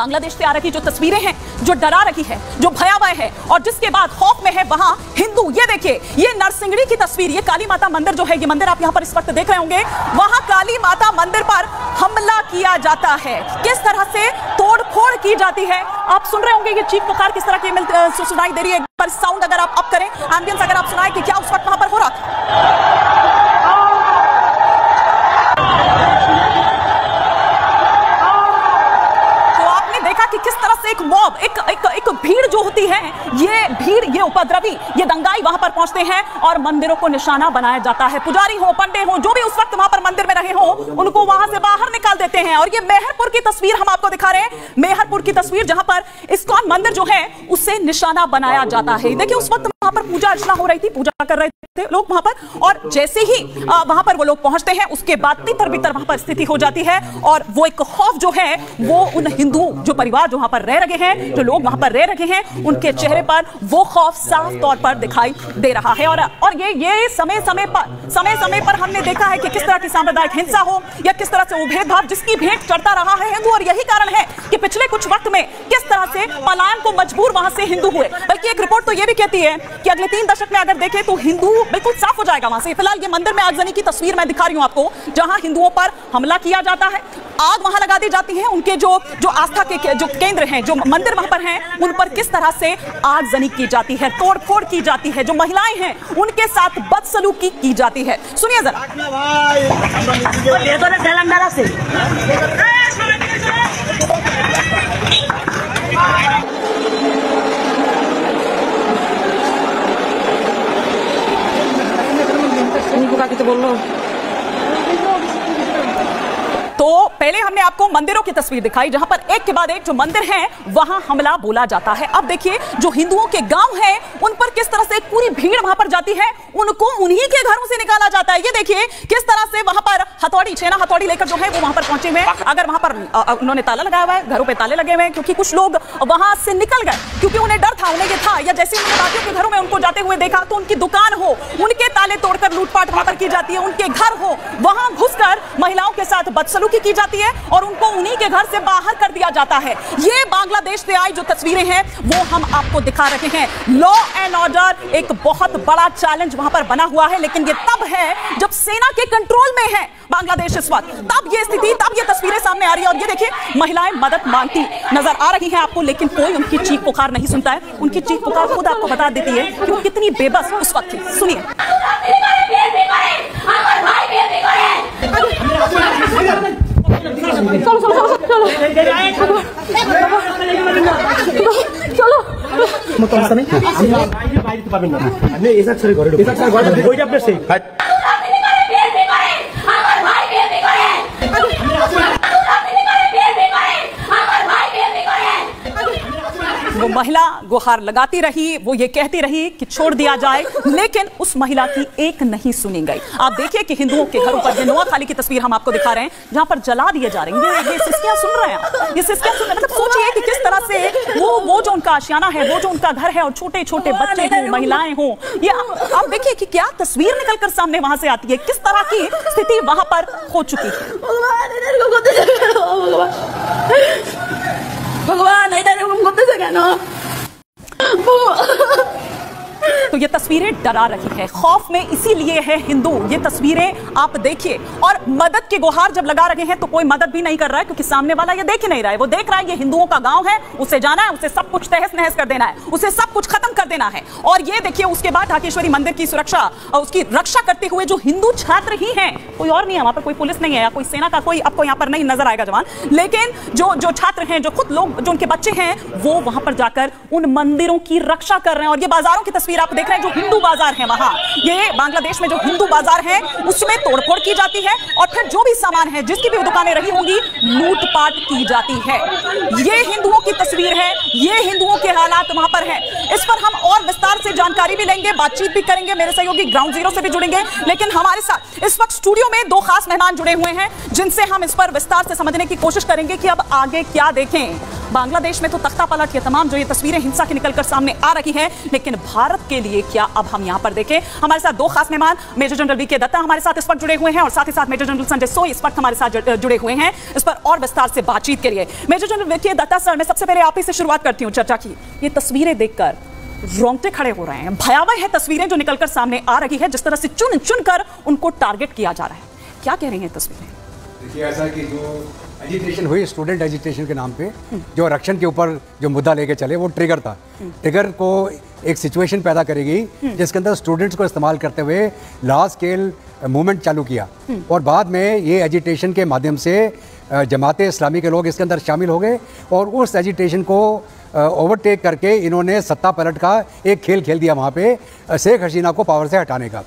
बांग्लादेश से आ रही जो तस्वीरें हैं, जो डरा रही है, जो भयावह है और जिसके बाद खौफ में है वहां हिंदू। ये देखिए, ये नरसिंगड़ी की तस्वीर, ये काली माता मंदिर जो है, ये मंदिर आप यहां पर इस वक्त देख रहे होंगे, वहां काली माता मंदिर पर हमला किया जाता है। किस तरह से तोड़फोड़ की जाती है आप सुन रहे होंगे। ये चीख पुकार किस तरह की सुनाई दे रही है। पर साउंड अगर आप अप करें, एम्बियंस अगर आप सुनाएं कि क्या उस वक्त वहां पर हो रहा था। कि किस तरह से एक मॉब, एक भीड़ जो होती है, ये भीड़, ये उपद्रवी, ये दंगाई वहां पर पहुंचते हैं और मंदिरों को निशाना बनाया जाता है। पुजारी हो, पंडे हो, जो भी उस वक्त वहां पर मंदिर में रहे हो, उनको वहां से बाहर निकाल देते हैं। और ये मेहरपुर की तस्वीर हम आपको दिखा रहे हैं, मेहरपुर की तस्वीर जहां पर इस्कॉन मंदिर जो है उसे निशाना बनाया जाता है। देखिए, उस वक्त वहां पर पूजा अर्चना हो रही थी, पूजा कर रहे थे लोग वहां पर, और जैसे ही वहां पर वो लोग पहुंचते हैं, उसके बाद तितर बितर वहां पर स्थिति हो जाती है। और वो एक खौफ जो है वो उन हिंदू जो परिवार जो वहां पर रह रहे हैं, जो लोग वहां पर रह रहे हैं, उनके चेहरे पर वो खौफ साफ तौर पर दिखाई दे रहा है। और ये समय समय पर हमने देखा है कि किस तरह की सांप्रदायिक हिंसा हो या किस तरह से वो भेदभाव जिसकी भेंट चढ़ता रहा है हिंदू। और यही कारण है कि पिछले कुछ वक्त में किस तरह से पलायन को मजबूर वहां से हिंदू हुए। बल्कि एक रिपोर्ट तो ये भी कहती है कि अगले 3 दशक में अगर देखें तो हिंदू बिल्कुल साफ हो जाएगा वहां से। फिलहाल ये मंदिर में आगजनी की तस्वीर मैं दिखा रही हूं आपको, जहां हिंदुओं पर हमला किया जाता है, आग वहां लगा दी जाती है। उनके जो आस्था के जो केंद्र हैं, जो मंदिर वहां पर हैं, उन पर किस तरह से आगजनी की जाती है, तोड़फोड़ की जाती है। जो महिलाएं हैं उनके साथ बदसलूकी की जाती है। सुनिए जरा। तो पहले हमने आपको मंदिरों की तस्वीर दिखाई जहां पर एक के बाद एक जो मंदिर हैं वहां हमला बोला जाता है। अब देखिए, जो हिंदुओं के गांव हैं उन पर किस तरह से एक पूरी भीड़ वहां पर जाती है, उनको उन्हीं के घरों से निकाला जाता है। ये देखिए किस तरह से वहां पर हथौड़ी, छेना हथौड़ी लेकर जो है वो वहां पर पहुंचे हुए। अगर वहां पर उन्होंने ताला लगाया हुआ है, घरों पे ताले लगे हुए हैं, क्योंकि कुछ लोग वहां से निकल गए, क्योंकि उन्हें डर था, उन्हें ये था, या जैसे उन्होंने बाकियों के घरों में उनको जाते हुए देखा तो उनकी दुकान हो, उनके ताले तोड़कर लूटपाट वहां पर की जाती है, उनके घर हो, वहां घुसकर महिलाओं के साथ बदसलूकी की जाती है और उनको उन्हीं के घर से बाहर कर दिया जाता है। ये बांग्लादेश से आई जो तस्वीरें हैं वो हम आपको दिखा रहे हैं। लॉ एंड ऑर्डर एक बहुत बड़ा चैलेंज वहां पर बना हुआ है, लेकिन ये तब है जब सेना के कंट्रोल में है बांग्लादेश इस वक्त, तब ये स्थिति, तब ये तस्वीरें सामने आ रही है। और ये देखिए, महिलाएं मदद मांगती नजर आ रही हैं आपको, लेकिन कोई उनकी चीख पुकार नहीं सुनता है। उनकी चीख पुकार खुद आपको बता देती है कि वो कितनी बेबस उस वक्त थी। सुनिए। वो महिला गुहार लगाती रही, वो ये कहती रही कि छोड़ दिया जाए, लेकिन उस महिला की एक नहीं सुनी गई। आप देखिए कि हिंदुओं के घरों पर, ये नोआखाली की तस्वीर हम आपको दिखा रहे हैं जहां पर जला दिए जा रहे हैं। ये सिस्कियां सुन रहे हैं, ये सिस्कियां सुन रहे हैं। मतलब सोचिए कि किस तरह से वो जो उनका आशियाना है, वो जो उनका घर है, और छोटे छोटे बच्चे हों, महिलाएं हों, ये आप देखिए कि क्या तस्वीर निकलकर सामने वहां से आती है, किस तरह की स्थिति वहां पर हो चुकी है। भगवान तो ये तस्वीरें डरा रही है, खौफ में इसीलिए है हिंदू। ये तस्वीरें आप देखिए, और मदद की गुहार जब लगा रहे हैं तो कोई मदद भी नहीं कर रहा है, क्योंकि सामने वाला ये देख ही नहीं रहा है। वो देख रहा है ये हिंदुओं का गांव है, उसे जाना है, उसे सब कुछ तहस नहस कर देना है, उसे सब कुछ खत्म कर देना है। और ये देखिए, उसके बाद ढाकेश्वरी मंदिर की सुरक्षा और उसकी रक्षा करते हुए जो हिंदू छात्र ही हैं, कोई और नहीं है वहां पर, कोई पुलिस नहीं है या कोई सेना का कोई आपको यहाँ पर नहीं नजर आएगा जवान, लेकिन जो छात्र हैं, जो खुद लोग, जो उनके बच्चे हैं, वो वहां पर जाकर उन मंदिरों की रक्षा कर रहे हैं। और ये बाजारों की तस्वीर आप देख रहे हैं, जो हिंदू बाजार है वहां, ये बांग्लादेश में जो हिंदू बाजार है उसमें तोड़फोड़ की जाती है, और फिर जो भी सामान है, जिसकी भी दुकानें रही होंगी, लूटपाट की जाती है। ये हिंदुओं की तस्वीर है, ये हिंदुओं के हालात वहां पर हैं। इस पर हम और विस्तार से जानकारी भी लेंगे, बातचीत भी करेंगे, मेरे सहयोगी ग्राउंड जीरो से भी जुड़ेंगे। लेकिन हमारे साथ इस वक्त स्टूडियो में 2 खास मेहमान जुड़े हुए हैं, जिनसे हम इस पर विस्तार से समझने की कोशिश करेंगे कि अब आगे क्या देखें। बांग्लादेश में तो तख्ता पलट, ये तमाम जो ये तस्वीरें हिंसा की निकलकर सामने आ रही हैं, लेकिन भारत के लिए क्या? अब हम यहां पर देखें, हमारे साथ दो खास मेहमान मेजर जनरल वीके दत्ता हमारे साथ इस वक्त जुड़े हुए हैं और साथ ही साथ मेजर जनरल संजय सोई इस वक्त हमारे साथ जुड़े हुए हैं इस पर और विस्तार से बातचीत के लिए। Major general VK Datta sir, मैं सबसे पहले आप ही से शुरुआत करती हूं चर्चा की। ये तस्वीरें देखकर रोंगटे खड़े हो रहे हैं, भयावह है तस्वीरें जो निकलकर सामने आ रही है, जिस तरह से चुन चुन कर उनको टारगेट किया जा रहा है। क्या कह रही हैं तस्वीरें? देखिए, ऐसा कि जो एजिटेशन हुई स्टूडेंट एजिटेशन के नाम पे, जो आरक्षण के ऊपर जो मुद्दा लेके चले, वो ट्रिगर था। ट्रिगर को एक सिचुएशन पैदा करेगी जिसके अंदर स्टूडेंट्स को इस्तेमाल करते हुए लार्ज स्केल मूवमेंट चालू किया और बाद में ये एजिटेशन के माध्यम से जमात इस्लामी के लोग इसके अंदर शामिल हो गए और उस एजिटेशन को ओवरटेक करके इन्होंने सत्ता पलट का एक खेल खेल दिया वहाँ पे शेख हसीना को पावर से हटाने का।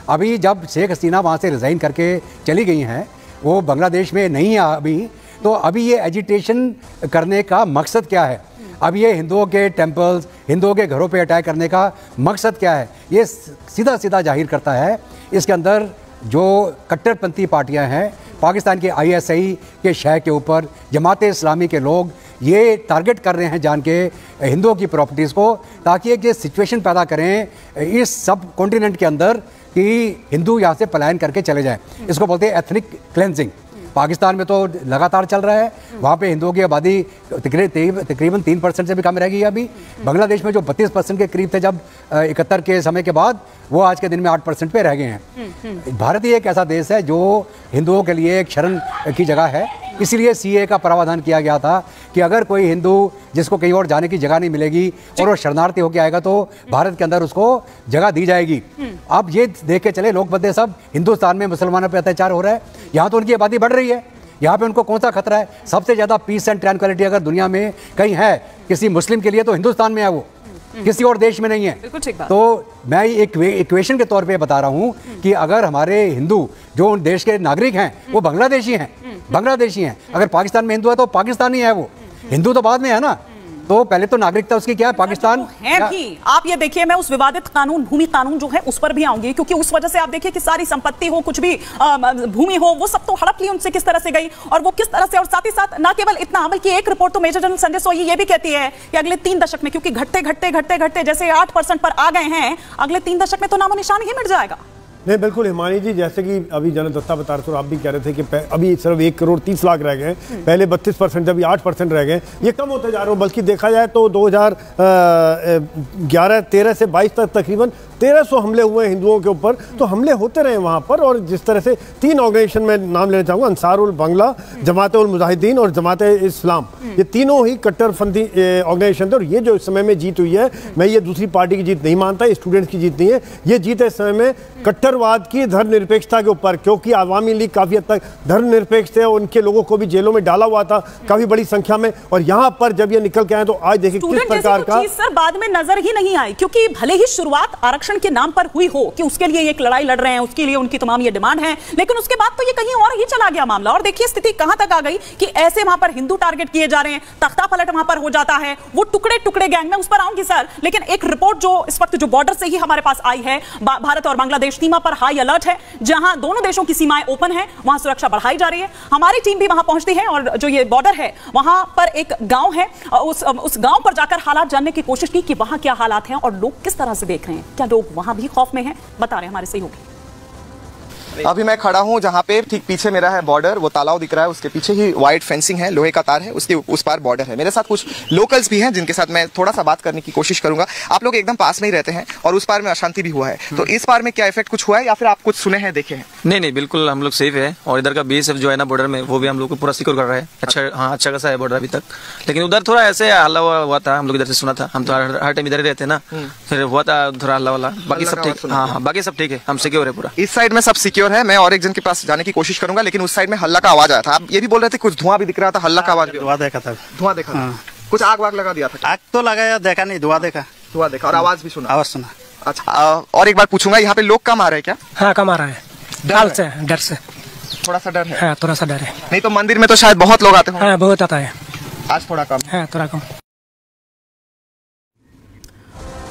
अभी जब शेख हसीना वहाँ से रिज़ाइन करके चली गई हैं, वो बांग्लादेश में नहीं है अभी, तो अभी ये एजिटेशन करने का मकसद क्या है? अब ये हिंदुओं के टेम्पल्स, हिंदुओं के घरों पे अटैक करने का मकसद क्या है? ये सीधा सीधा जाहिर करता है इसके अंदर जो कट्टरपंथी पार्टियां हैं, पाकिस्तान के ISI के शह के ऊपर जमात इस्लामी के लोग ये टारगेट कर रहे हैं जान के हिंदुओं की प्रॉपर्टीज़ को, ताकि एक ये सिचुएशन पैदा करें इस सब कॉन्टिनेंट के अंदर कि हिंदू यहाँ से पलायन करके चले जाएं। इसको बोलते हैं एथनिक क्लेंजिंग। पाकिस्तान में तो लगातार चल रहा है, वहाँ पे हिंदुओं की आबादी तकरीबन 3% से भी कम रह गई है अभी। बांग्लादेश में जो 32% के करीब थे जब 71 के समय के बाद, वो आज के दिन में 8% पे रह गए हैं। भारत ही एक ऐसा देश है जो हिंदुओं के लिए एक शरण की जगह है, इसीलिए CAA का प्रावधान किया गया था कि अगर कोई हिंदू जिसको कहीं और जाने की जगह नहीं मिलेगी और वो शरणार्थी होकर आएगा तो भारत के अंदर उसको जगह दी जाएगी। अब ये देख के चले लोग बदले सब हिंदुस्तान में मुसलमानों पर अत्याचार हो रहा है, यहाँ तो उनकी आबादी बढ़ रही है, यहाँ पे उनको कौन सा खतरा है? सबसे ज़्यादा पीस एंड ट्रैंक्विलिटी अगर दुनिया में कहीं है किसी मुस्लिम के लिए तो हिंदुस्तान में है, वो किसी और देश में नहीं है। तो मैं एक इक्वेशन के तौर पे बता रहा हूँ कि अगर हमारे हिंदू जो उन देश के नागरिक हैं वो बांग्लादेशी हैं, अगर पाकिस्तान में हिंदू है तो पाकिस्तानी है, वो हिंदू तो बाद में है ना, तो पहले तो नागरिकता उसकी क्या है? पाकिस्तान है भी। आप ये देखिए, मैं उस विवादित कानून, भूमि कानून जो है उस पर भी आऊंगी, क्योंकि उस वजह से आप देखिए कि सारी संपत्ति हो, कुछ भी भूमि हो, वो सब तो हड़प ली उनसे किस तरह से गई और वो किस तरह से। और साथ ही साथ ना केवल इतना, बल्कि एक रिपोर्ट तो मेजर जनरल संजय सोई ये भी कहती है कि अगले 3 दशक में, क्योंकि घटते जैसे 8% पर आ गए हैं, अगले 3 दशक में तो नामो निशान ही मिट जाएगा। नहीं, बिल्कुल हिमानी जी, जैसे कि अभी जनरल दत्ता बता रहे थे और आप भी कह रहे थे कि अभी सिर्फ 1 करोड़ 30 लाख रह गए, पहले 32%, अभी 8% रह गए, ये कम होते जा रहे हो। बल्कि देखा जाए तो 2011-13 से 22 तक तकरीबन 1300 हमले हुए हिंदुओं के ऊपर, तो हमले होते रहे वहाँ पर। और जिस तरह से 3 ऑर्गेनाइजेशन में नाम लेना चाहूँगा, अंसारुल बांग्ला, जमात उल मुजाहिदीन और जमात इस्लाम, ये तीनों ही कट्टरपंथी ऑर्गेनाइजेशन थे। और ये जो इस समय में जीत हुई है, मैं ये दूसरी पार्टी की जीत नहीं मानता, स्टूडेंट्स की जीत नहीं है, ये जीत है इस समय में कट्टरवाद की धर्मनिरपेक्षता के ऊपर, क्योंकि आवामी लीग काफी हद तक धर्मनिरपेक्ष थे, उनके लोगों को भी जेलों में डाला हुआ था काफी बड़ी संख्या में। और यहाँ पर जब ये निकल के आए तो आज देखिए किस प्रकार का सर बाद में नजर ही नहीं आई, क्योंकि भले ही शुरुआत आरक्षण के नाम पर हुई हो कि उसके लिए एक लड़ाई लड़ रहे हैं, उसके लिए उनकी तमाम ये डिमांड है, लेकिन उसके बाद तो ये कहीं और ही चला गया मामला। और देखिए स्थिति कहां तक आ गई कि ऐसे वहां पर हिंदू टारगेट किए जा रहे हैं, तख्ता पलट वहां पर हो जाता है, वो टुकड़े टुकड़े गैंग में, उस पर आऊंगी सर। लेकिन एक रिपोर्ट जो इस वक्त जो बॉर्डर से ही हमारे पास आई है, भारत और बांग्लादेश सीमा पर हाई अलर्ट है, जहां दोनों देशों की सीमाएं ओपन है, वहां सुरक्षा बढ़ाई जा रही है। हमारी टीम भी वहां पहुंचती है और जो ये बॉर्डर है वहां पर एक गांव है, उस गांव पर जाकर हालात जानने की कोशिश की कि वहां क्या हालात हैं और लोग किस तरह से देख रहे हैं, क्या लोग वहां भी खौफ में हैं, बता रहे हैं हमारे सहयोगी। अभी मैं खड़ा हूं जहां पे ठीक पीछे मेरा है बॉर्डर, वो तालाब दिख रहा है, उसके पीछे ही वाइट फेंसिंग है, लोहे का तार है, उसके उस पार बॉर्डर है। मेरे साथ कुछ लोकल्स भी हैं जिनके साथ मैं थोड़ा सा बात करने की कोशिश करूंगा। आप लोग एकदम पास में ही रहते हैं और उस पार में अशांति भी हुआ है, तो इस पार में क्या इफेक्ट कुछ हुआ है या फिर आप कुछ सुने हैं, देखे हैं? नहीं, बिल्कुल हम लोग सेफ है और इधर का BSF जो है ना बॉर्डर में, वो भी हम लोग को पूरा सिक्योर कर रहा है। अच्छा, हाँ, अच्छा खासा है बॉर्डर अभी तक, लेकिन उधर थोड़ा ऐसे हल्ला हुआ था, हम लोग इधर से सुना था, हम तो हर टाइम इधर ही रहते हैं ना, फिर हुआ था थोड़ा हल्ला वाला, बाकी सब ठीक। हाँ, बाकी सब ठीक है, हम सिक्योर है पूरा। इस साइड में सब सिक्योर है, मैं और एक जन के पास जाने की कोशिश करूंगा, लेकिन उस साइड में हल्ला का आवाज आया था। आप ये भी बोल रहे थे कुछ धुआं भी दिख रहा था, हल्ला का आवाज? धुआं देखा था, धुआं देखा था, कुछ आग वाग लगा दिया था? आग तो लगाया, देखा नहीं, धुआं देखा और आवाज भी सुना? आवाज सुना। अच्छा, और एक बार पूछूंगा, यहाँ पे लोग कम आ रहे हैं क्या? हाँ, कम आ रहा है, डर से थोड़ा सा डर है। हाँ, थोड़ा सा डर है। नहीं तो मंदिर में तो शायद बहुत लोग आते होंगे। हाँ, बहुत आता है, आज थोड़ा कम है, थोड़ा कम।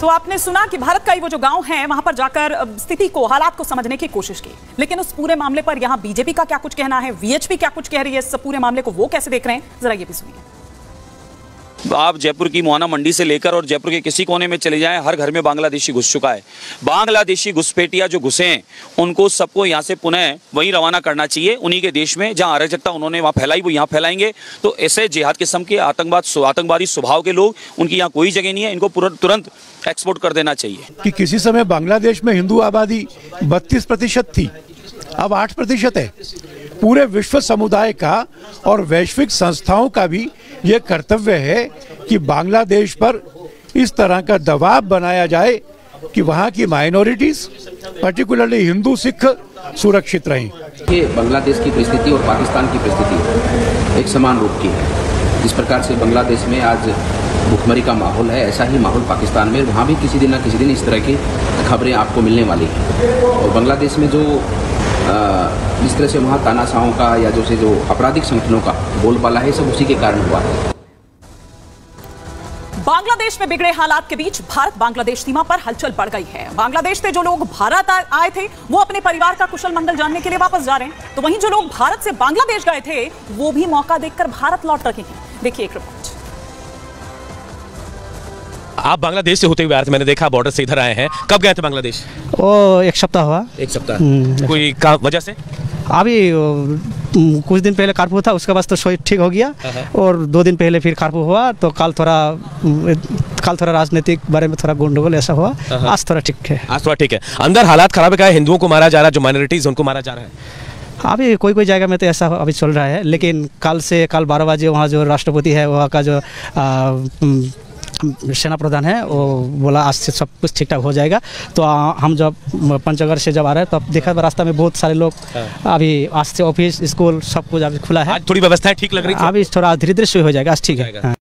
तो आपने सुना कि भारत का ही वो जो गांव है, वहां पर जाकर स्थिति को, हालात को समझने की कोशिश की, लेकिन उस पूरे मामले पर यहां बीजेपी का क्या कुछ कहना है, VHP क्या कुछ कह रही है, इस पूरे मामले को वो कैसे देख रहे हैं, जरा ये भी सुनिए। आप जयपुर की मोहना मंडी से लेकर और जयपुर के किसी कोने में चले जाएं, हर घर में बांग्लादेशी घुस चुका है। बांग्लादेशी घुसपैठिया जो घुसे हैं उनको सबको यहाँ से पुनः वहीं रवाना करना चाहिए, उन्हीं के देश में जहाँ अराजकता उन्होंने वहाँ फैलाई वो यहाँ फैलाएंगे। तो ऐसे जिहाद किस्म के आतंकवादी स्वभाव के लोग, उनकी यहाँ कोई जगह नहीं है, इनको तुरंत एक्सपोर्ट कर देना चाहिए। कि किसी समय बांग्लादेश में हिंदू आबादी 32% थी, अब 8% है। पूरे विश्व समुदाय का और वैश्विक संस्थाओं का भी ये कर्तव्य है कि बांग्लादेश पर इस तरह का दबाव बनाया जाए कि वहाँ की माइनॉरिटीज पर्टिकुलरली हिंदू सिख सुरक्षित रहें। बांग्लादेश की परिस्थिति और पाकिस्तान की परिस्थिति एक समान रूप की है। जिस प्रकार से बांग्लादेश में आज भुखमरी का माहौल है, ऐसा ही माहौल पाकिस्तान में, वहाँ भी किसी दिन न किसी दिन इस तरह की खबरें आपको मिलने वाली हैं। और बांग्लादेश में जो इस तरह से वहाँ तानाशाहों का या जो आपराधिक संगठनों का बोलबाला है, सब उसी के कारण हुआ है। बांग्लादेश में बिगड़े हालात के बीच भारत बांग्लादेश सीमा पर हलचल बढ़ गई है। बांग्लादेश से जो लोग भारत आए थे वो अपने परिवार का कुशल मंगल जानने के लिए वापस जा रहे हैं, तो वहीं जो लोग भारत से बांग्लादेश गए थे वो भी मौका देखकर भारत लौट रहे हैं। देखिए एक रिपोर्ट। आप बांग्लादेश से होते हुए आए थे, मैंने देखा बॉर्डर से इधर आए हैं। कब गए थे बांग्लादेश? वो एक सप्ताह हुआ। एक सप्ताह। कोई वजह से? अभी कुछ दिन पहले कर्फ्यू था, उसके बाद तो सोई ठीक हो गया, और 2 दिन पहले फिर कर्फ्यू हुआ, तो कल थोड़ा राजनीतिक बारे में थोड़ा गंडगोल ऐसा हुआ। आज थोड़ा ठीक है। आज थोड़ा ठीक है। अंदर हालात खराब है, हिंदुओं को मारा जा रहा है, जो माइनॉरिटीज उनको मारा जा रहा है। अभी कोई जगह में तो ऐसा अभी चल रहा है, लेकिन कल 12 बजे वहाँ जो राष्ट्रपति है, वहाँ का जो सेना प्रधान है, वो बोला आज से सब कुछ ठीक ठाक हो जाएगा। तो हम जब पंचगढ़ से जब आ रहे हैं तब देखा रास्ता में बहुत सारे लोग, अभी आज से ऑफिस स्कूल सब कुछ अभी खुला है। आज थोड़ी व्यवस्थाएं ठीक लग रही है, अभी थोड़ा धीरे धीरे हो जाएगा, आज ठीक है।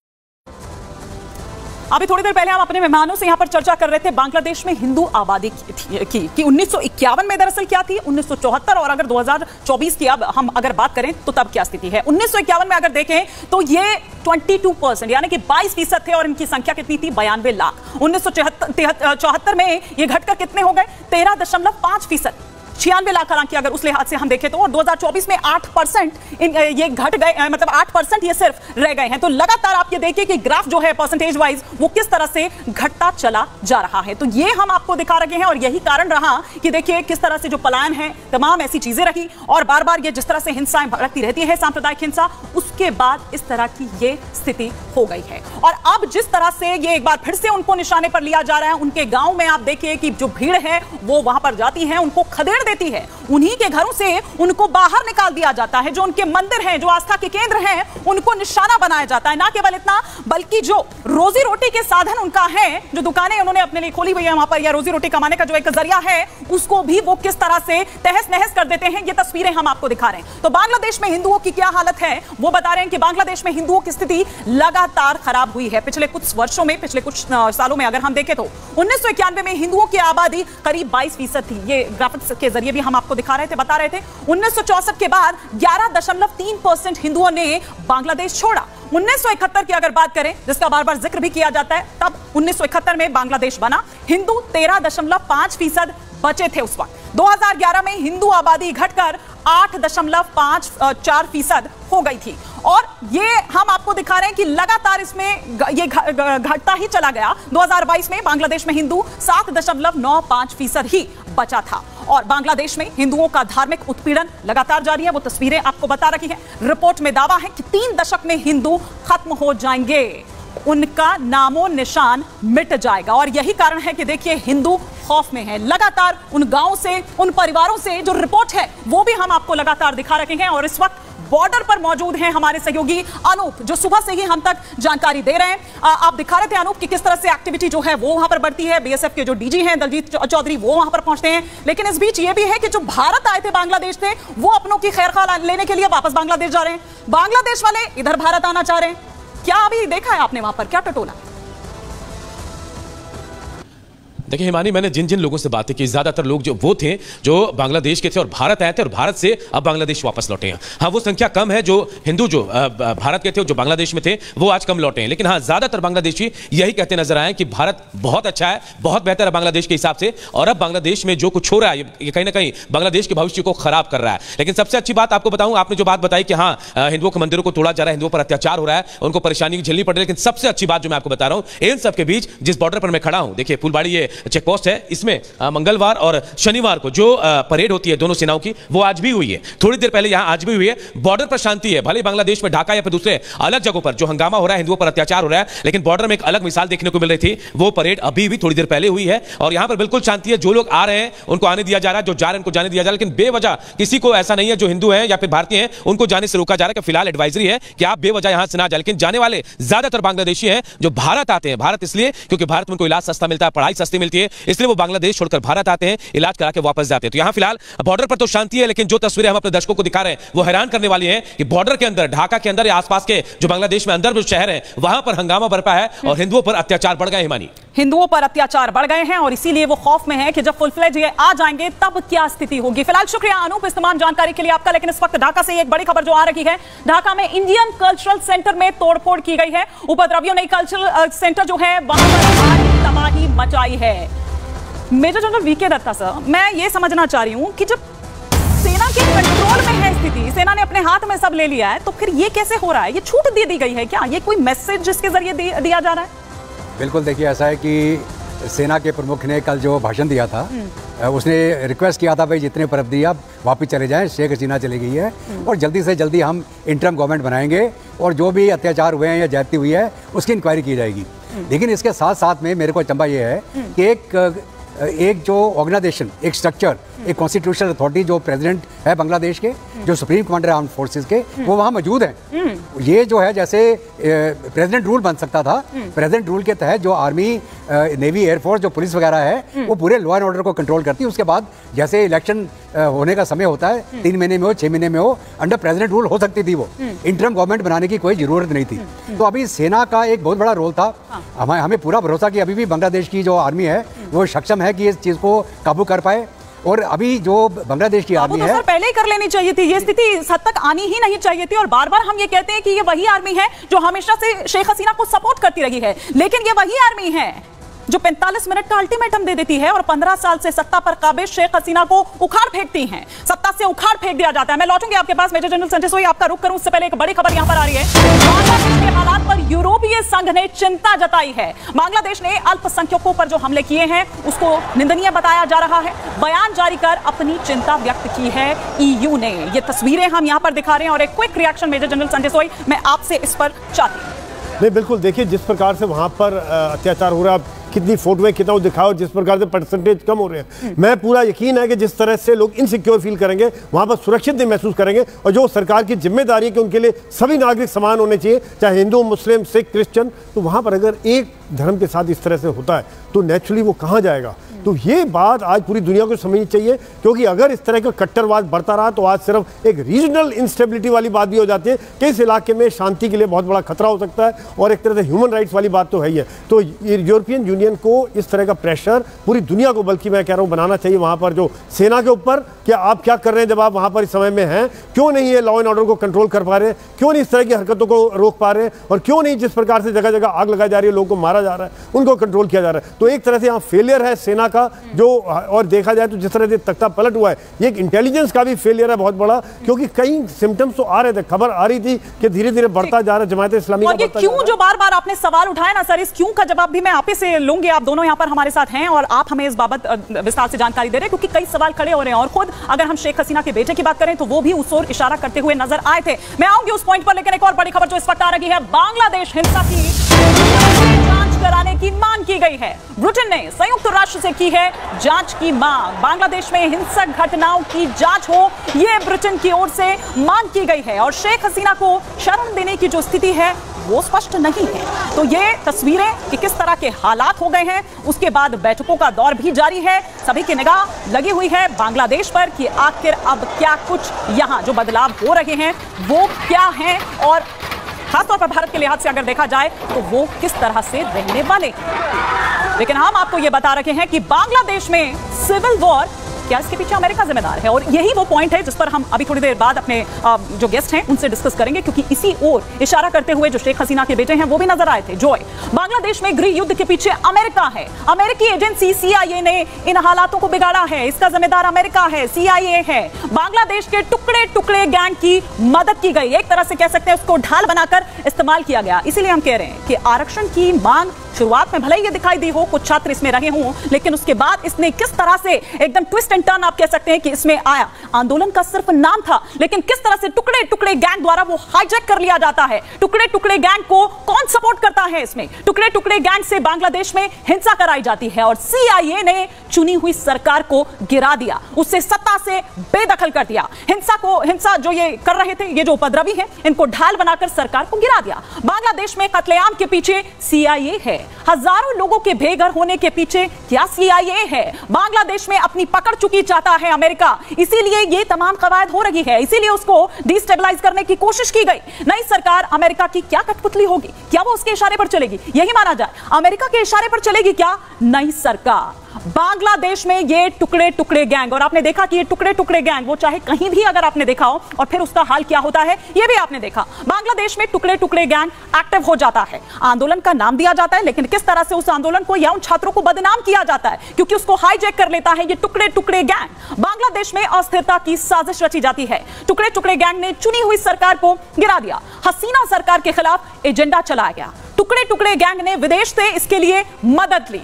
अभी थोड़ी देर पहले हम अपने मेहमानों से यहाँ पर चर्चा कर रहे थे बांग्लादेश में हिंदू आबादी की 1951 में दरअसल क्या थी, 1974 और अगर 2024 की अब हम अगर बात करें तो तब क्या स्थिति है। 1951 में अगर देखें तो ये 22% यानी कि 22% थे और इनकी संख्या कितनी थी, 92 लाख। 1974 में ये घटकर कितने हो गए, 13.5%, 96 लाख हालांकि अगर उस लिहाज से हम देखें तो। और 2024 में 8% ये घट गए, मतलब 8% ये सिर्फ रह गए हैं। तो लगातार आप ये देखिए कि ग्राफ जो है परसेंटेज वाइज वो किस तरह से घटता चला जा रहा है। तो ये हम आपको दिखा रहे हैं और यही कारण रहा कि देखिए किस तरह से जो पलायन है, तमाम ऐसी चीजें रही और बार बार ये जिस तरह से हिंसाएं भड़कती रहती है, सांप्रदायिक हिंसा, उसके बाद इस तरह की ये स्थिति हो गई है। और अब जिस तरह से ये एक बार फिर से उनको निशाने पर लिया जा रहा है, उनके गांव में आप देखिए कि जो भीड़ है वो वहां पर जाती है, उनको खदेड़ देती है, उन्हीं के घरों से उनको बाहर निकाल दिया जाता है। जो उनके मंदिर हैं, जो आस्था के केंद्र हैं, उनको निशाना बनाया जाता है। ना केवल इतना, बल्कि जो रोजी रोटी के साधन उनका है, जो दुकानें उन्होंने अपने लिए खोली हुई है वहां पर, या रोजी रोटी कमाने का जो एक जरिया है, उसको भी वो किस तरह से तहस नहस कर देते हैं। ये तस्वीरें हम आपको दिखा रहे हैं। तो बांग्लादेश में हिंदुओं की क्या हालत है वो बता रहे हैं कि बांग्लादेश में हिंदुओं की स्थिति लगातार खराब हुई है पिछले कुछ वर्षों में, पिछले कुछ सालों में। अगर हम देखें तो 1991 में हिंदुओं की आबादी करीब 22% थी। ये ग्राफिक्स के जरिए भी हम आपको दिखा रहे थे, बता रहे थे। 1964 के बाद 11.3% हिंदुओं ने बांग्लादेश छोड़ा। 1971 की अगर बात करें, जिसका बार बार जिक्र भी किया जाता है, तब 1971 में बांग्लादेश बना। हिंदू 13.5% बचे थे उस वक्त। 2011 में हिंदू आबादी घटकर 8.54% हो गई थी। और ये हम आपको दिखा रहे हैं कि लगातार इसमें ये घटता ही चला गया। 2022 में बांग्लादेश में हिंदू 7.95% ही बचा था। और बांग्लादेश में हिंदुओं का धार्मिक उत्पीड़न लगातार जारी है, वो तस्वीरें आपको बता रही हैं। रिपोर्ट में दावा है कि 3 दशक में हिंदू खत्म हो जाएंगे, उनका नामो निशान मिट जाएगा। और यही कारण है कि देखिए हिंदू खौफ में है। लगातार उन गांवों से, उन परिवारों से जो रिपोर्ट है वो भी हम आपको लगातार दिखा रहे हैं। और इस वक्त बॉर्डर पर मौजूद हैं हमारे सहयोगी अनूप, जो सुबह से ही हम तक जानकारी दे रहे हैं। आप दिखा रहे थे अनूप कि किस तरह से एक्टिविटी जो है वो वहां पर बढ़ती है। बीएसएफ के जो डीजी हैं दलजीत चौधरी, वो वहां पर पहुंचते हैं। लेकिन इस बीच ये भी है कि जो भारत आए थे बांग्लादेश से, वो अपनों की खैरखा लेने के लिए वापस बांग्लादेश जा रहे हैं। बांग्लादेश वाले इधर भारत आना चाह रहे हैं। क्या अभी देखा है आपने वहां पर क्या टटोला? देखिए हिमानी, मैंने जिन जिन लोगों से बातें की, ज्यादातर लोग जो वो थे जो बांग्लादेश के थे और भारत आए थे और भारत से अब बांग्लादेश वापस लौटे हैं। हाँ, वो संख्या कम है जो हिंदू जो भारत के थे जो बांग्लादेश में थे वो आज कम लौटे हैं, लेकिन हाँ ज्यादातर बांग्लादेशी यही कहते नजर आए कि भारत बहुत अच्छा है, बहुत बेहतर है बांग्लादेश के हिसाब से, और अब बांग्लादेश में जो कुछ हो रहा है ये कहीं ना कहीं बांग्लादेश के भविष्य को खराब कर रहा है। लेकिन सबसे अच्छी बात आपको बताऊं, आपने जो बात बताई कि हाँ हिंदुओं के मंदिरों को तोड़ा जा रहा है, हिंदुओं पर अत्याचार हो रहा है, उनको परेशानी झेलनी पड़ रही है, लेकिन सबसे अच्छी बात जो मैं आपको बता रहा हूं, इन सबके बीच जिस बॉर्डर पर मैं खड़ा हूं, देखिए फुलबाड़ी ये चेक पोस्ट है, इसमें मंगलवार और शनिवार को जो परेड होती है दोनों सेनाओं की वो आज भी हुई है, थोड़ी देर पहले यहां आज भी हुई है। बॉर्डर पर शांति है, भले बांग्लादेश में ढाका या फिर दूसरे अलग जगहों पर जो हंगामा हो रहा है, हिंदुओं पर अत्याचार हो रहा है, लेकिन बॉर्डर में एक अलग मिसाल देखने को मिल रही थी। वो परेड अभी भी थोड़ी देर पहले हुई है और यहां पर बिल्कुल शांति है। जो लोग आ रहे हैं उनको आने दिया जा रहा है, जो जा रहे हैं उनको जाने दिया जा रहा है, लेकिन बेवजह किसी को ऐसा नहीं है जो हिंदू है या फिर भारतीय हैं उनको जाने से रोका जा रहा है कि फिलहाल एडवाइजरी है कि आप बेवजह यहां से ना जाए। लेकिन जाने वाले ज्यादातर बांग्लादेशी हैं जो भारत आते हैं, भारत इसलिए क्योंकि भारत में उनको इलाज सस्ता मिलता है, पढ़ाई सस्ती मिलती है, इसलिए वो बांग्लादेश छोड़कर भारत आते हैं, इलाज करा के वापस जाते हैं। तो यहां फिलहाल बॉर्डर पर तो शांति है, लेकिन जो तस्वीरें हम अपने दर्शकों को दिखा रहे हैं वो हैरान करने वाली हैं कि बॉर्डर के अंदर, ढाका के अंदर या आसपास के जो बांग्लादेश में अंदर जो शहर है वहां पर हंगामा बरपा है और हिंदुओं पर अत्याचार बढ़ गए। हिमानी, हिंदुओं पर अत्याचार बढ़ गए हैं और इसीलिए वो खौफ में है कि जब फुल फ्लेज ये आ जाएंगे तब क्या स्थिति होगी। फिलहाल शुक्रिया अनूप इस तमाम जानकारी के लिए आपका। लेकिन इस वक्त ढाका से एक बड़ी खबर जो आ रही है, ढाका में इंडियन कल्चरल सेंटर में तोड़फोड़ की गई है। उपद्रवियों ने कल्चरल सेंटर जो है वहां पर तबाही मचाई है। Major general VK Datta sir, मैं ये समझना चाह रही हूं कि जब सेना के कंट्रोल में है स्थिति, सेना ने अपने हाथ में सब ले लिया है, तो फिर ये कैसे हो रहा है? ये छूट दे दी गई है क्या? ये कोई मैसेज जिसके जरिए दिया जा रहा है? बिल्कुल, देखिए ऐसा है कि सेना के प्रमुख ने कल जो भाषण दिया था उसने रिक्वेस्ट किया था भाई जितने परबदी आप वापस चले जाएं, शेख हसीना चली गई है और जल्दी से जल्दी हम इंटरम गवर्नमेंट बनाएंगे और जो भी अत्याचार हुए हैं या ज्यादती हुई है उसकी इंक्वायरी की जाएगी। लेकिन इसके साथ साथ में मेरे को अचंभा ये है कि एक जो ऑर्गेनाइजेशन, एक स्ट्रक्चर, एक कॉन्स्टिट्यूशनल अथॉरिटी जो प्रेसिडेंट है बांग्लादेश के, जो सुप्रीम कमांडर है आर्म्ड फोर्सेस के, वो वहाँ मौजूद हैं। ये जो है जैसे प्रेसिडेंट रूल बन सकता था, प्रेसिडेंट रूल के तहत जो आर्मी, नेवी, एयरफोर्स, जो पुलिस वगैरह है वो पूरे लॉ एंड ऑर्डर को कंट्रोल करती है। उसके बाद जैसे इलेक्शन होने का समय होता है, 3 महीने में हो, 6 महीने में हो, अंडर प्रेसिडेंट रूल हो सकती थी वो, इंटरम गवर्नमेंट बनाने की कोई जरूरत नहीं थी। तो अभी सेना का एक बहुत बड़ा रोल था। हमें पूरा भरोसा कि अभी भी बांग्लादेश की जो आर्मी है वो सक्षम है कि इस चीज़ को काबू कर पाए। और अभी जो बांग्लादेश की आर्मी है, पहले ही कर लेनी चाहिए थी, ये स्थिति इस हद तक आनी ही नहीं चाहिए थी। और बार बार हम ये कहते हैं कि ये वही आर्मी है जो हमेशा से शेख हसीना को सपोर्ट करती रही है, लेकिन ये वही आर्मी है जो 45 मिनट का अल्टीमेटम दे देती है और 15 साल से सत्ता पर काबिज शेख हसीना को उखाड़ फेंकती हैं, सत्ता से उखाड़ फेंक दिया जाता है। मैं लौटूंगी आपके पास मेजर जनरल संजय सोई, आपका रुख करूं उससे पहले एक बड़ी खबर यहां पर आ रही है। बांग्लादेश के हालात पर यूरोपीय संघ ने चिंता जताई है। बांग्लादेश ने अल्पसंख्यकों पर जो हमले किए हैं उसको निंदनीय बताया जा रहा है। बयान जारी कर अपनी चिंता व्यक्त की है ईयू ने। ये तस्वीरें हम यहां पर दिखा रहे हैं और एक quick reaction major general Sanjay Soi मैं आपसे इस पर चाहती हूं। नहीं, बिल्कुल, देखिए जिस प्रकार से वहाँ पर अत्याचार हो रहा है, कितनी फोटोएं, कितना दिखाओ, जिस प्रकार से परसेंटेज कम हो रहे हैं, मैं पूरा यकीन है कि जिस तरह से लोग इनसिक्योर फील करेंगे, वहाँ पर सुरक्षित नहीं महसूस करेंगे। और जो सरकार की जिम्मेदारी है कि उनके लिए सभी नागरिक समान होने चाहिए, चाहे हिंदू, मुस्लिम, सिख, क्रिश्चियन, तो वहाँ पर अगर एक धर्म के साथ इस तरह से होता है तो नेचुरली वो कहाँ जाएगा? तो ये बात आज पूरी दुनिया को समझनी चाहिए, क्योंकि अगर इस तरह का कट्टरवाद बढ़ता रहा तो आज सिर्फ एक रीजनल इंस्टेबिलिटी वाली बात भी हो जाती है कि इस इलाके में शांति के लिए बहुत बड़ा खतरा हो सकता है और एक तरह से ह्यूमन राइट्स वाली बात तो है ही है। तो यूरोपियन यूनियन को इस तरह का प्रेशर पूरी दुनिया को, बल्कि मैं कह रहा हूँ, बनाना चाहिए वहाँ पर जो सेना के ऊपर, कि आप क्या कर रहे हैं जब आप वहाँ पर इस समय में हैं, क्यों नहीं ये लॉ एंड ऑर्डर को कंट्रोल कर पा रहे हैं, क्यों नहीं इस तरह की हरकतों को रोक पा रहे हैं, और क्यों नहीं जिस प्रकार से जगह जगह आग लगाई जा रही है, लोगों को मारा जा रहा है, उनको कंट्रोल किया जा रहा है। तो एक तरह से यहाँ फेलियर है सेना का, जो और देखा जाए तो जिस तरह से तख्ता पलट हुआ है, ये एक इंटेलिजेंस का भी फेलियर है बहुत बड़ा, क्योंकि कई सिम्टम्स तो आ रहे थे, खबर आ रही थी कि धीरे धीरे बढ़ता जा रहा है जमात इस्लामी का। क्यों जो बार बार आपने सवाल उठाया ना सर, इस क्यों का जवाब भी मैं आप ही से लूंगी। आप दोनों यहाँ पर हमारे साथ हैं और आप हमें इस बाबत विस्तार से जानकारी दे रहे हैं, क्योंकि कई सवाल खड़े हो रहे हैं। और खुद अगर हम शेख हसीना के बेटे की बात करें तो वो भी उस ओर इशारा करते हुए नजर आए थे। मैं आऊंगी उस पॉइंट पर, लेकिन एक और बड़ी खबर जो इस वक्त आ रही है, बांग्लादेश हिंसा की जांच कराने की मांग की गई है। ब्रिटेन ने संयुक्त राष्ट्र से की है जांच की मांग। बांग्लादेश में हिंसक घटनाओं की जांच हो, यह ब्रिटेन की ओर से मांग की गई है। और शेख हसीना को शरण देने की जो स्थिति है वो स्पष्ट नहीं है। तो ये तस्वीरें कि किस तरह के हालात हो गए हैं, उसके बाद बैठकों का दौर भी जारी है। सभी की निगाह लगी हुई है बांग्लादेश पर कि आखिर अब क्या कुछ यहाँ जो बदलाव हो रहे हैं वो क्या हैं, और खासतौर पर भारत के लिहाज से अगर देखा जाए तो वो किस तरह से रहने वाले हैं। लेकिन हम आपको यह बता रहे हैं कि बांग्लादेश में सिविल वॉर, क्या इसके पीछे अमेरिका जिम्मेदार है? और यही वो पॉइंट है जिस पर हम अभी थोड़ी देर बाद अपने जो गेस्ट हैं उनसे डिस्कस करेंगे, क्योंकि इसी ओर इशारा करते हुए जो शेख हसीना के बेटे हैं वो भी नजर आए थे। जॉय, बांग्लादेश में गृह युद्ध के पीछे अमेरिका है। अमेरिकी एजेंसी CIA ने इन हालातों को बिगाड़ा है, इसका जिम्मेदार अमेरिका है, CIA है। बांग्लादेश के टुकड़े टुकड़े गैंग की मदद की गई, एक तरह से कह सकते हैं उसको ढाल बनाकर इस्तेमाल किया गया। इसीलिए हम कह रहे हैं कि आरक्षण की मांग शुरुआत में भले ही ये दिखाई दी हो, कुछ छात्र इसमें रहे हों, लेकिन उसके बाद इसने किस तरह से एकदम ट्विस्ट एंड टर्न आप कह सकते हैं कि इसमें आया। आंदोलन का सिर्फ नाम था, लेकिन किस तरह से टुकड़े टुकड़े गैंग द्वारा वो हाईजैक कर लिया जाता है। टुकड़े टुकड़े गैंग को कौन सपोर्ट करता है इसमें? टुकड़े टुकड़े गैंग से बांग्लादेश में हिंसा कराई जाती है और CIA ने चुनी हुई सरकार को गिरा दिया, उससे सत्ता से बेदखल कर दिया। हिंसा जो ये कर रहे थे, ये जो उपद्रवी हैं, इनको ढाल बनाकर सरकार को गिरा दिया। बांग्लादेश में कत्लेआम के पीछे CIA है। हजारों लोगों के बेघर होने के पीछे क्या CIA है? बांग्लादेश में अपनी पकड़ चुकी चाहता है अमेरिका, इसीलिए ये तमाम कवायद हो रही है, इसीलिए उसको डिस्टेबलाइज करने की कोशिश की गई। नई सरकार अमेरिका की क्या कठपुतली होगी? क्या वो उसके इशारे पर चलेगी? यही माना जाए, अमेरिका के इशारे पर चलेगी क्या नई सरकार? बांग्लादेश में ये टुकड़े टुकड़े गैंग, और आपने देखा कि ये टुकड़े टुकड़े गैंग वो चाहे कहीं भी अगर आपने देखा हो, और फिर उसका हाल क्या होता है ये भी आपने देखा। बांग्लादेश में टुकड़े टुकड़े गैंग एक्टिव हो जाता है, आंदोलन का नाम दिया जाता है, लेकिन किस तरह से उस आंदोलन को या उन छात्रों को बदनाम किया जाता है, क्योंकि उसको हाईजैक कर लेता है ये टुकड़े टुकड़े गैंग। बांग्लादेश में अस्थिरता की साजिश रची जाती है। टुकड़े टुकड़े गैंग ने चुनी हुई सरकार को गिरा दिया, हसीना सरकार के खिलाफ एजेंडा चलाया गया। टुकड़े टुकड़े गैंग ने विदेश से इसके लिए मदद ली।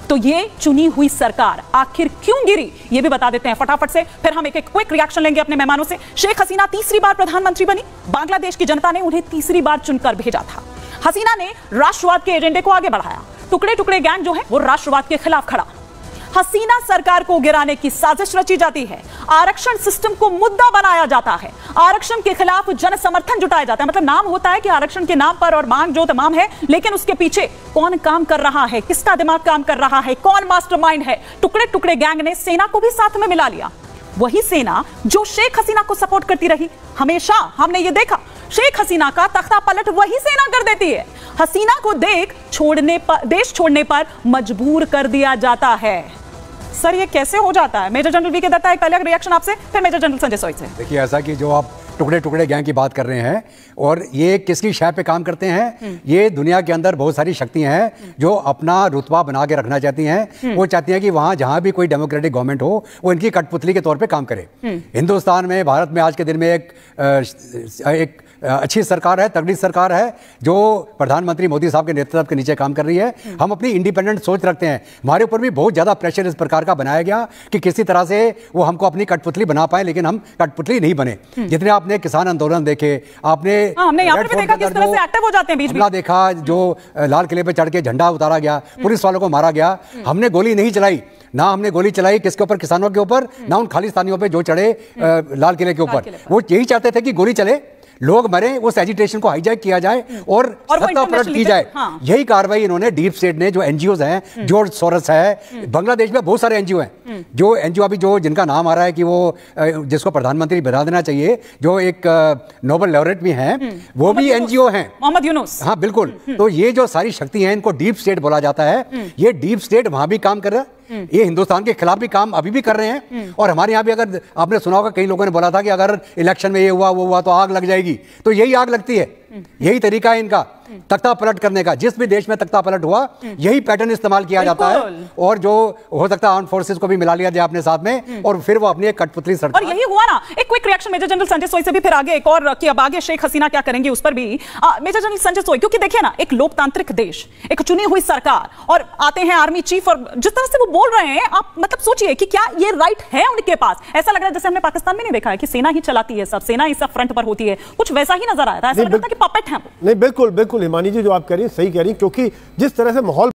तो ये चुनी हुई सरकार आखिर क्यों गिरी, ये भी बता देते हैं फटाफट से, फिर हम एक क्विक रिएक्शन लेंगे अपने मेहमानों से। शेख हसीना तीसरी बार प्रधानमंत्री बनी, बांग्लादेश की जनता ने उन्हें तीसरी बार चुनकर भेजा था। हसीना ने राष्ट्रवाद के एजेंडे को आगे बढ़ाया, टुकड़े टुकड़े गैंग जो है वो राष्ट्रवाद के खिलाफ खड़ा। हसीना सरकार को गिराने की साजिश रची जाती है, आरक्षण सिस्टम को मुद्दा बनाया जाता है, आरक्षण के खिलाफ जन समर्थन जुटाया जाता है। मतलब नाम होता है कि आरक्षण के नाम पर और मांग जो तमाम है, लेकिन उसके पीछे कौन काम कर रहा है, किसका दिमाग काम कर रहा है, कौन मास्टरमाइंड है? टुकड़े टुकड़े गैंग ने सेना को भी साथ में मिला लिया, वही सेना जो शेख हसीना को सपोर्ट करती रही। हमेशा हमने ये देखा, शेख हसीना का तख्ता पलट वही सेना कर देती है। हसीना को देश छोड़ने पर मजबूर कर दिया जाता है। सर ये कैसे हो जाता है? मेजर जनरल वी के दत्ता, एक पहले रिएक्शन आपसे, फिर मेजर जनरल संजय सोई से। देखिए, ऐसा कि जो आप टुकड़े टुकड़े गैंग की बात कर रहे हैं, और ये किसकी शय पे काम करते हैं? ये दुनिया के अंदर बहुत सारी शक्तियां हैं जो अपना रुतबा बना के रखना चाहती हैं। वो चाहती हैं कि वहां जहां भी कोई डेमोक्रेटिक गवर्नमेंट हो वो इनकी कठपुतली के तौर पे काम करे। हिंदुस्तान में, भारत में आज के दिन में एक अच्छी सरकार है, तगड़ी सरकार है, जो प्रधानमंत्री मोदी साहब के नेतृत्व के नीचे काम कर रही है। हम अपनी इंडिपेंडेंट सोच रखते हैं। हमारे ऊपर भी बहुत ज्यादा प्रेशर इस प्रकार का बनाया गया कि किसी तरह से वो हमको अपनी कठपुतली बना पाए, लेकिन हम कठपुतली नहीं बने। जितने आपने किसान आंदोलन देखे, आपने हमने यहाँ पे देखा किस तरह से एक्टिव हो जाते हैं बीच में, देखा जो लाल किले पे चढ़ के झंडा उतारा गया, पुलिस वालों को मारा गया। हमने गोली नहीं चलाई, ना हमने गोली चलाई किसके ऊपर? किसानों के ऊपर, ना उन खालिस्तानियों पे जो चढ़े लाल किले के ऊपर। वो यही चाहते थे कि गोली चले, लोग मरे, उस एजिटेशन को हाईजैक किया जाए और सत्ता पलट की जाए। यही कार्रवाई इन्होंने डीप स्टेट ने, जो एनजीओज हैं, जॉर्ज सोरोस है, बांग्लादेश में बहुत सारे एनजीओ हैं, जो एनजीओ अभी जो जिनका नाम आ रहा है कि वो जिसको प्रधानमंत्री बना देना चाहिए, जो एक नोबेल लॉरेट भी हैं, वो भी एनजीओ हैं, मोहम्मद यूनुस। हाँ बिल्कुल। तो ये जो सारी शक्ति है, इनको डीप स्टेट बोला जाता है। ये डीप स्टेट वहां भी काम कर रहा है, ये हिंदुस्तान के खिलाफ भी काम अभी भी कर रहे हैं। और हमारे यहाँ भी, अगर आपने सुना होगा, कई लोगों ने बोला था कि अगर इलेक्शन में ये हुआ वो हुआ तो आग लग जाएगी, तो यही आग लगती है। यही तरीका है इनका तख्ता पलट करने का। जिस भी देश में तख्ता पलट हुआ, यही पैटर्न इस्तेमाल किया जाता है, और जो हो सकता है आर्म्ड फोर्सेस को भी मिला लिया जाए अपने साथ में, और फिर वो अपनी एक कठपुतली सरकार। और यही हुआ ना। एक quick reaction major general Sanjay Soi से भी, फिर आगे एक और कि अब आगे शेख हसीना क्या करेंगे उस पर भी। मेजर जनरल संजय सोई, क्योंकि देखिए ना, एक लोकतांत्रिक देश, एक चुनी हुई सरकार, और आते हैं आर्मी चीफ, और जिस तरह से वो बोल रहे हैं, आप मतलब सोचिए कि क्या ये राइट है उनके पास? ऐसा लग रहा है जैसे हमने पाकिस्तान में नहीं देखा है कि सेना ही चलाती है सब, सेना ही सब फ्रंट पर होती है, कुछ वैसा ही नजर आया था। ऐसा लग रहा था कि पपेट है। नहीं, बिल्कुल बिल्कुल हिमानी जी, जो आप कह रही हैं सही कह रही हैं, क्योंकि जिस तरह से माहौल